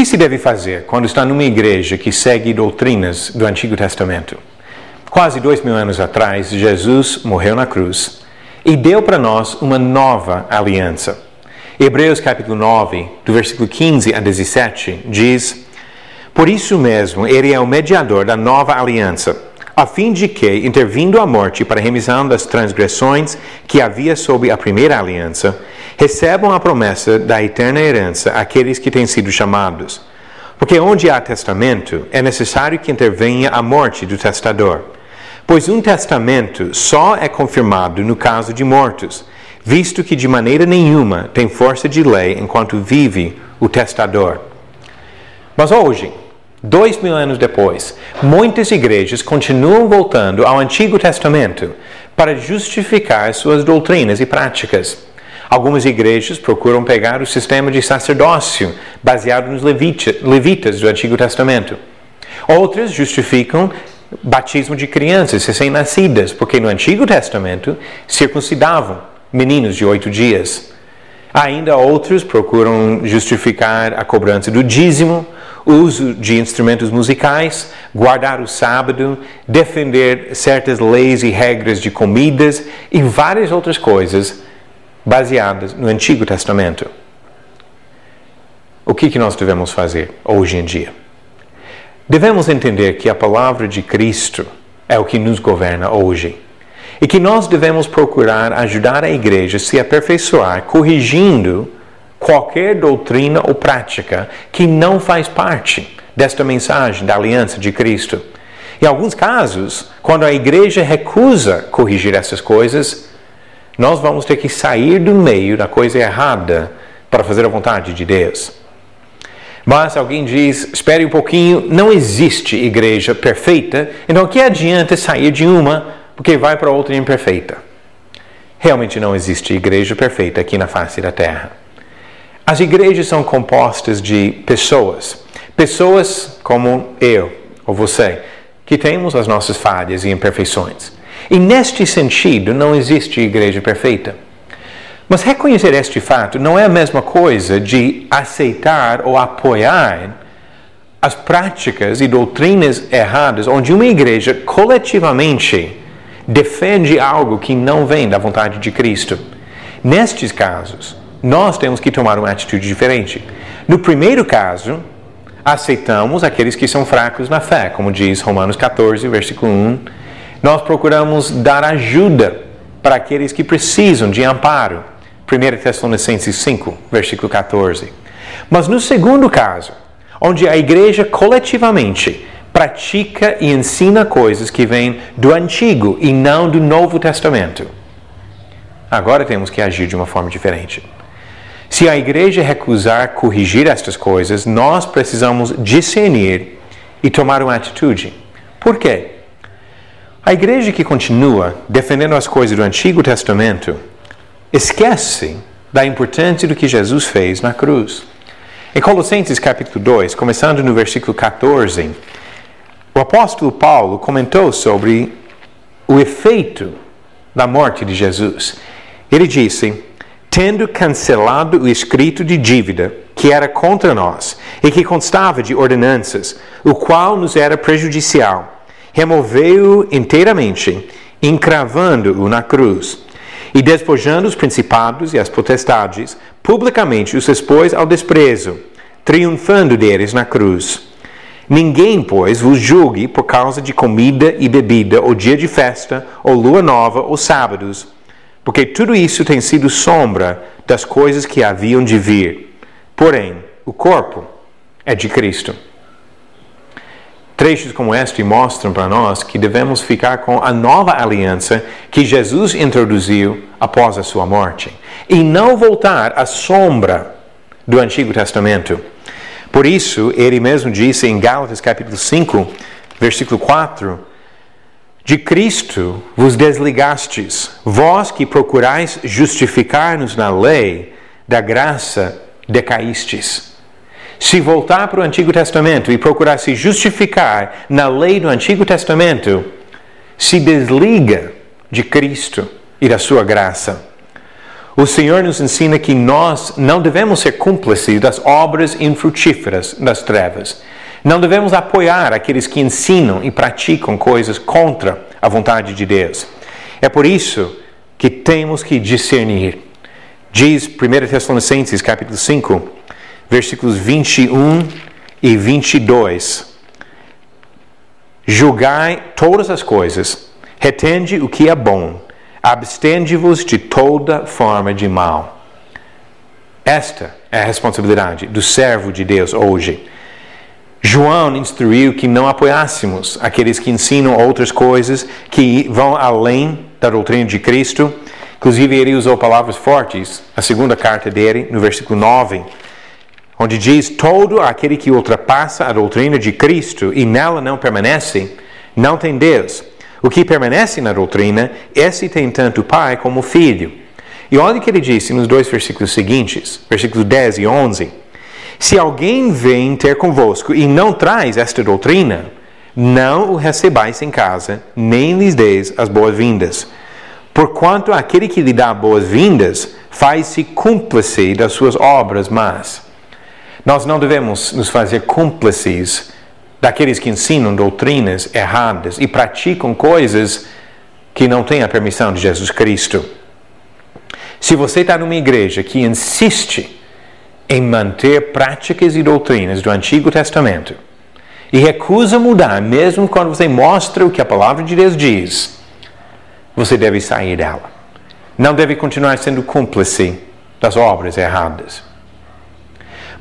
se deve fazer quando está numa igreja que segue doutrinas do Antigo Testamento? Quase 2000 anos atrás, Jesus morreu na cruz e deu para nós uma nova aliança. Hebreus capítulo 9, do versículo 15 a 17, diz: Por isso mesmo, ele é o mediador da nova aliança, a fim de que, intervindo a morte para a remissão das transgressões que havia sob a primeira aliança, recebam a promessa da eterna herança aqueles que têm sido chamados. Porque onde há testamento, é necessário que intervenha a morte do testador. Pois um testamento só é confirmado no caso de mortos, visto que de maneira nenhuma tem força de lei enquanto vive o testador. Mas hoje, 2000 anos depois, muitas igrejas continuam voltando ao Antigo Testamento para justificar suas doutrinas e práticas. Algumas igrejas procuram pegar o sistema de sacerdócio baseado nos levitas do Antigo Testamento. Outras justificam batismo de crianças recém-nascidas, porque no Antigo Testamento circuncidavam meninos de 8 dias. Ainda outros procuram justificar a cobrança do dízimo, o uso de instrumentos musicais, guardar o sábado, defender certas leis e regras de comidas e várias outras coisas baseadas no Antigo Testamento. O que nós devemos fazer hoje em dia? Devemos entender que a palavra de Cristo é o que nos governa hoje e que nós devemos procurar ajudar a igreja a se aperfeiçoar, corrigindo qualquer doutrina ou prática que não faz parte desta mensagem da aliança de Cristo. Em alguns casos, quando a igreja recusa corrigir essas coisas, nós vamos ter que sair do meio da coisa errada para fazer a vontade de Deus. Mas alguém diz, espere um pouquinho, não existe igreja perfeita, então o que adianta sair de uma porque vai para outra imperfeita? Realmente não existe igreja perfeita aqui na face da terra. As igrejas são compostas de pessoas como eu ou você, que temos as nossas falhas e imperfeições. E neste sentido, não existe igreja perfeita. Mas reconhecer este fato não é a mesma coisa de aceitar ou apoiar as práticas e doutrinas erradas onde uma igreja coletivamente defende algo que não vem da vontade de Cristo. Nestes casos, nós temos que tomar uma atitude diferente. No primeiro caso, aceitamos aqueles que são fracos na fé, como diz Romanos 14, versículo 1. Nós procuramos dar ajuda para aqueles que precisam de amparo. 1 Tessalonicenses 5, versículo 14. Mas no segundo caso, onde a igreja coletivamente pratica e ensina coisas que vêm do Antigo e não do Novo Testamento, agora temos que agir de uma forma diferente. Se a igreja recusar corrigir estas coisas, nós precisamos discernir e tomar uma atitude. Por quê? A igreja que continua defendendo as coisas do Antigo Testamento esquece da importância do que Jesus fez na cruz. Em Colossenses capítulo 2, começando no versículo 14, o apóstolo Paulo comentou sobre o efeito da morte de Jesus. Ele disse: tendo cancelado o escrito de dívida que era contra nós e que constava de ordenanças, o qual nos era prejudicial, removeu-o inteiramente, encravando-o na cruz. E despojando os principados e as potestades, publicamente os expôs ao desprezo, triunfando deles na cruz. Ninguém, pois, vos julgue por causa de comida e bebida, ou dia de festa, ou lua nova, ou sábados, porque tudo isso tem sido sombra das coisas que haviam de vir. Porém, o corpo é de Cristo. Trechos como este mostram para nós que devemos ficar com a nova aliança que Jesus introduziu após a sua morte e não voltar à sombra do Antigo Testamento. Por isso, ele mesmo disse em Gálatas capítulo 5, versículo 4, de Cristo vos desligastes, vós que procurais justificar-nos na lei, da graça decaístes. Se voltar para o Antigo Testamento e procurar se justificar na lei do Antigo Testamento, se desliga de Cristo e da sua graça. O Senhor nos ensina que nós não devemos ser cúmplices das obras infrutíferas das trevas. Não devemos apoiar aqueles que ensinam e praticam coisas contra a vontade de Deus. É por isso que temos que discernir. Diz 1 Tessalonicenses, capítulo 5, versículos 21 e 22. Julgai todas as coisas, retende o que é bom, abstende-vos de toda forma de mal. Esta é a responsabilidade do servo de Deus hoje. João instruiu que não apoiássemos aqueles que ensinam outras coisas que vão além da doutrina de Cristo. Inclusive, ele usou palavras fortes, a segunda carta dele, no versículo 9, onde diz: todo aquele que ultrapassa a doutrina de Cristo e nela não permanece, não tem Deus. O que permanece na doutrina, esse tem tanto o Pai como o Filho. E olha o que ele disse nos dois versículos seguintes, versículos 10 e 11. Se alguém vem ter convosco e não traz esta doutrina, não o recebais em casa, nem lhes deis as boas-vindas. Porquanto aquele que lhe dá boas-vindas faz-se cúmplice das suas obras más. Nós não devemos nos fazer cúmplices daqueles que ensinam doutrinas erradas e praticam coisas que não têm a permissão de Jesus Cristo. Se você está numa igreja que insiste em manter práticas e doutrinas do Antigo Testamento e recusa mudar, mesmo quando você mostra o que a palavra de Deus diz, você deve sair dela. Não deve continuar sendo cúmplice das obras erradas.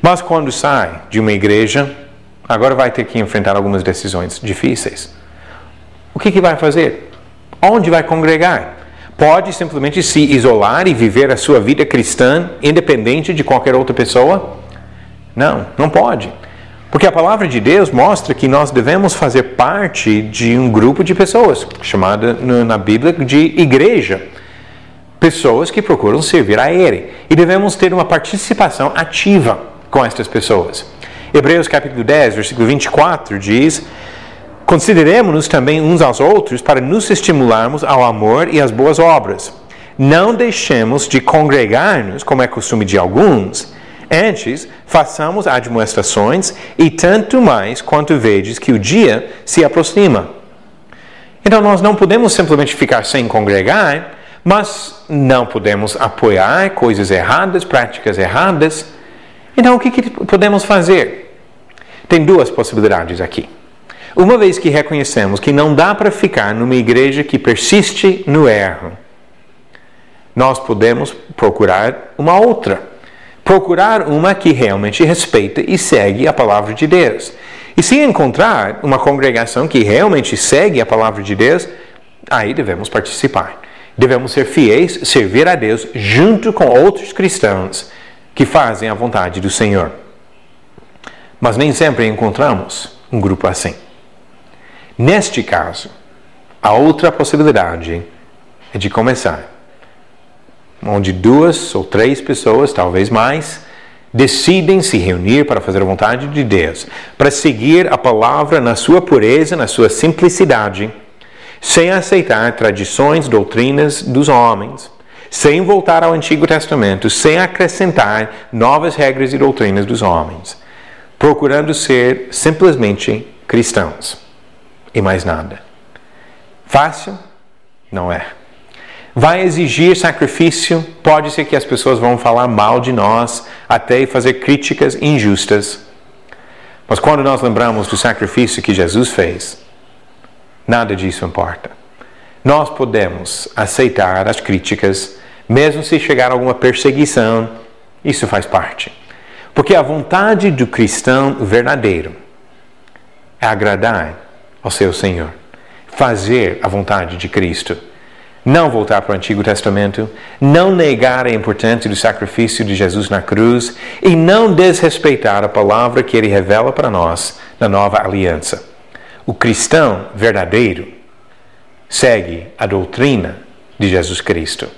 Mas quando sai de uma igreja, agora vai ter que enfrentar algumas decisões difíceis. O que vai fazer? Onde vai congregar? Pode simplesmente se isolar e viver a sua vida cristã independente de qualquer outra pessoa? Não, não pode. Porque a palavra de Deus mostra que nós devemos fazer parte de um grupo de pessoas, chamada na Bíblia de igreja. Pessoas que procuram servir a Ele. E devemos ter uma participação ativa com estas pessoas. Hebreus capítulo 10, versículo 24 diz: consideremo-nos também uns aos outros para nos estimularmos ao amor e às boas obras. Não deixemos de congregar-nos, como é costume de alguns. Antes, façamos admoestações, e tanto mais quanto vedes que o dia se aproxima. Então, nós não podemos simplesmente ficar sem congregar, mas não podemos apoiar coisas erradas, práticas erradas. Então, o que podemos fazer? Tem duas possibilidades aqui. Uma vez que reconhecemos que não dá para ficar numa igreja que persiste no erro, nós podemos procurar uma outra. Procurar uma que realmente respeita e segue a palavra de Deus. E se encontrar uma congregação que realmente segue a palavra de Deus, aí devemos participar. Devemos ser fiéis, servir a Deus junto com outros cristãos que fazem a vontade do Senhor. Mas nem sempre encontramos um grupo assim. Neste caso, a outra possibilidade é de começar, onde 2 ou 3 pessoas, talvez mais, decidem se reunir para fazer a vontade de Deus, para seguir a palavra na sua pureza, na sua simplicidade, sem aceitar tradições, doutrinas dos homens, sem voltar ao Antigo Testamento, sem acrescentar novas regras e doutrinas dos homens, procurando ser simplesmente cristãos e mais nada. Fácil? Não é. Vai exigir sacrifício, pode ser que as pessoas vão falar mal de nós, até fazer críticas injustas. Mas quando nós lembramos do sacrifício que Jesus fez, nada disso importa. Nós podemos aceitar as críticas, mesmo se chegar alguma perseguição, isso faz parte. Porque a vontade do cristão verdadeiro é agradar ao seu Senhor, fazer a vontade de Cristo. Não voltar para o Antigo Testamento, não negar a importância do sacrifício de Jesus na cruz e não desrespeitar a palavra que Ele revela para nós na nova aliança. O cristão verdadeiro segue a doutrina de Jesus Cristo.